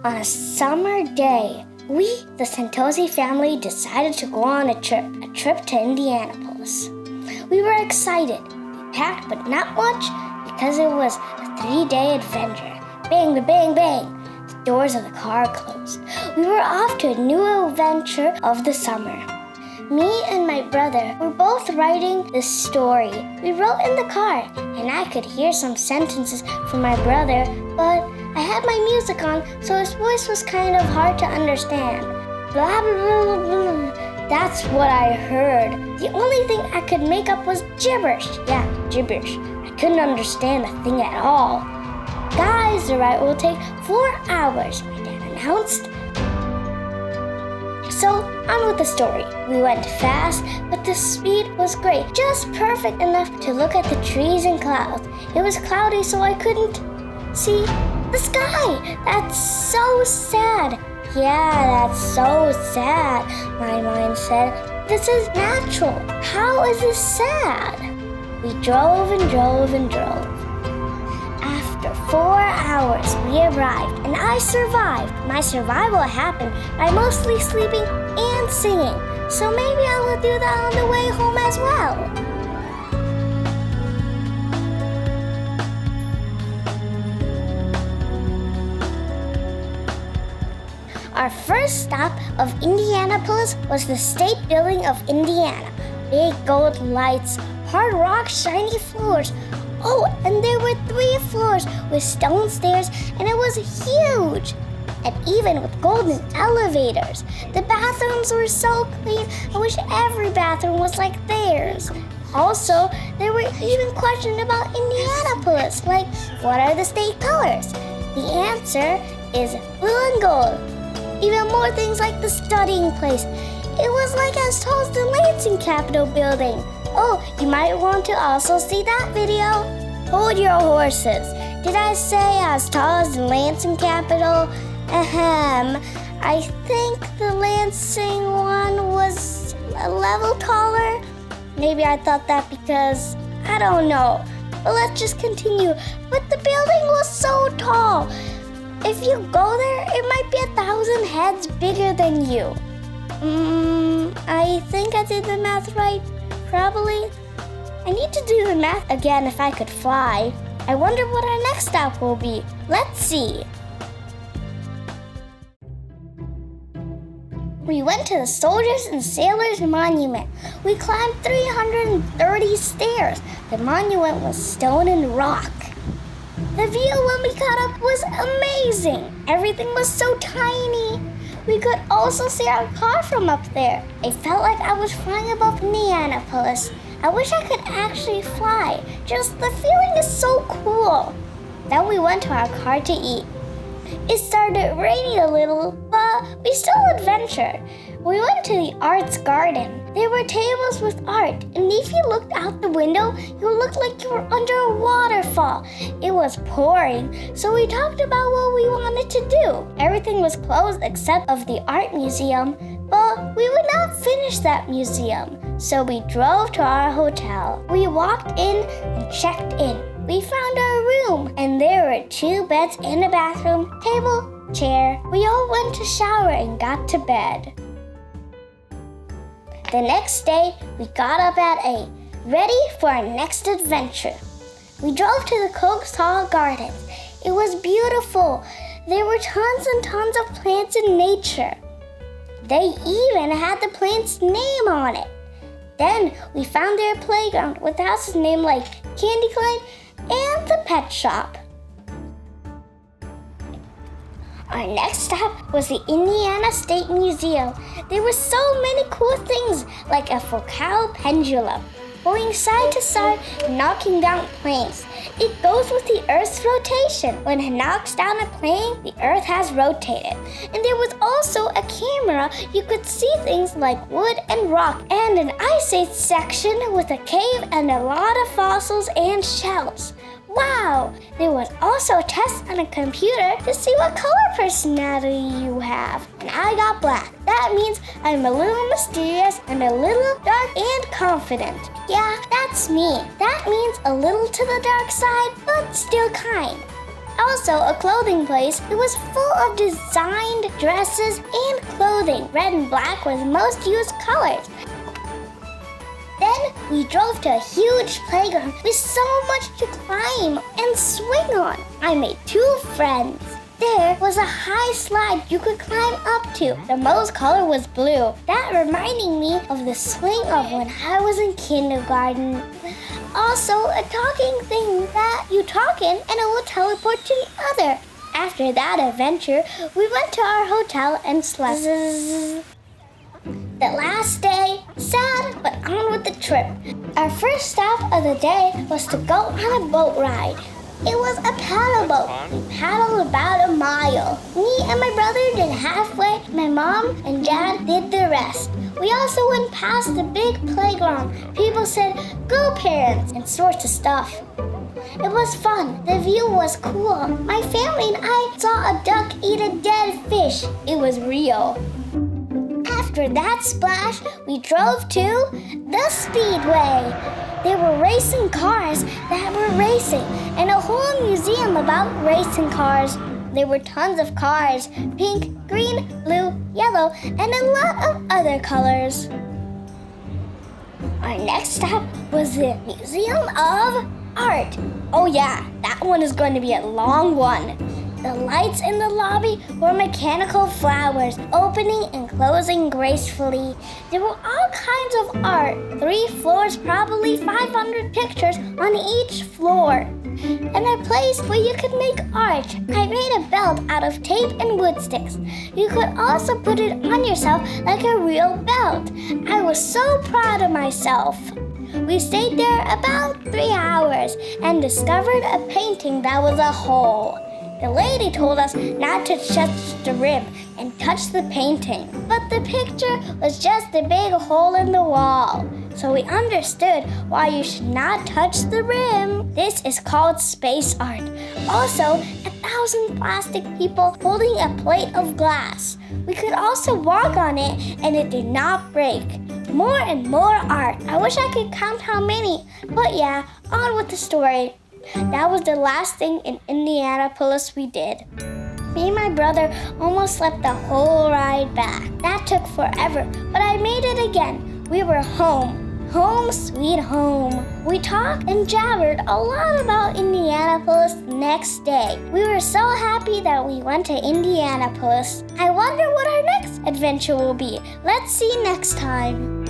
On a summer day, we, the Santosi family, decided to go on a trip to Indianapolis. We were excited. We packed, but not much, because it was a 3-day adventure. Bang, bang, bang. The doors of the car closed. We were off to a new adventure of the summer. Me and my brother were both writing this story. We wrote in the car, and I could hear some sentences from my brother, but I had my music on, so his voice was kind of hard to understand. Blah, blah, blah, blah. That's what I heard. The only thing I could make up was gibberish. Yeah, gibberish. I couldn't understand a thing at all. Guys, the ride will take 4 hours, my dad announced. So, on with the story. We went fast, but the speed was great. Just perfect enough to look at the trees and clouds. It was cloudy, so I couldn't see the sky. That's so sad. Yeah, that's so sad, my mind said. This is natural. How is this sad? We drove and drove and drove. After 4 hours, we arrived, and I survived. My survival happened by mostly sleeping and singing, so maybe I will do that on the way home as well. Our first stop of Indianapolis was the State Building of Indiana. Big gold lights, hard rock, shiny floors. Oh, and there were 3 floors with stone stairs, and it was huge. And even with golden elevators. The bathrooms were so clean, I wish every bathroom was like theirs. Also, there were even questions about Indianapolis, like, what are the state colors? The answer is blue and gold. Even more things like the studying place. It was like as tall as the Lansing Capitol building. Oh, you might want to also see that video. Hold your horses. Did I say as tall as the Lansing Capitol? Ahem. I think the Lansing one was a level taller. Maybe I thought that because, I don't know. But let's just continue. But the building was so tall. If you go there, it might be 1,000 heads bigger than you. I think I did the math right. Probably. I need to do the math again if I could fly. I wonder what our next stop will be. Let's see. We went to the Soldiers and Sailors Monument. We climbed 330 stairs. The monument was stone and rock. The view when we got up was amazing. Everything was so tiny. We could also see our car from up there. I felt like I was flying above Indianapolis. I wish I could actually fly. Just the feeling is so cool. Then we went to our car to eat. It started raining a little, but we still adventured. We went to the Arts Garden. There were tables with art, and if you looked out the window, you looked like you were under a waterfall. It was pouring, so we talked about what we wanted to do. Everything was closed except of the art museum, but we would not finish that museum, so we drove to our hotel. We walked in and checked in. We found our room, and there were 2 beds and a bathroom, table, chair. We all went to shower and got to bed. The next day, we got up at 8, ready for our next adventure. We drove to the Coxhall Gardens. It was beautiful. There were tons and tons of plants in nature. They even had the plant's name on it. Then we found their playground with houses named like Candy Cane and the pet shop. Our next stop was the Indiana State Museum. There were so many cool things, like a Foucault pendulum, going side to side and knocking down planes. It goes with the Earth's rotation. When it knocks down a plane, the Earth has rotated. And there was also a camera. You could see things like wood and rock, and an Ice Age section with a cave and a lot of fossils and shells. Wow! There was also a test on a computer to see what color personality you have. And I got black. That means I'm a little mysterious and a little dark and confident. Yeah, that's me. That means a little to the dark side, but still kind. also a clothing place. It was full of designed dresses and clothing. Red and black were the most used colors. Then we drove to a huge playground with so much to climb and swing on. I made 2 friends. There was a high slide you could climb up to. The most color was blue. That reminding me of the swing of when I was in kindergarten. Also, a talking thing that you talk in and it will teleport to the other. After that adventure, we went to our hotel and slept. The last day, sad but on with the trip. Our first stop of the day was to go on a boat ride. It was a paddle boat. We paddled about a mile. Me and my brother did halfway. My mom and dad did the rest. We also went past the big playground. People said, "Go parents," and sorts of stuff. It was fun. The view was cool. My family and I saw a duck eat a dead fish. It was real. After that splash, we drove to the Speedway. There were racing cars that were racing and a whole museum about racing cars. There were tons of cars, pink, green, blue, yellow, and a lot of other colors. Our next stop was the Museum of Art. Oh yeah, that one is going to be a long one. The lights in the lobby were mechanical flowers, opening and closing gracefully. There were all kinds of art. 3 floors, probably 500 pictures on each floor. And a place where you could make art. I made a belt out of tape and wood sticks. You could also put it on yourself like a real belt. I was so proud of myself. We stayed there about 3 hours and discovered a painting that was a hole. The lady told us not to touch the rim and touch the painting, but the picture was just a big hole in the wall. So we understood why you should not touch the rim. This is called space art. Also, 1,000 plastic people holding a plate of glass. We could also walk on it and it did not break. More and more art. I wish I could count how many, but yeah, on with the story. That was the last thing in Indianapolis we did. Me and my brother almost slept the whole ride back. That took forever, but I made it again. We were home. Home sweet home. We talked and jabbered a lot about Indianapolis the next day. We were so happy that we went to Indianapolis. I wonder what our next adventure will be. Let's see next time.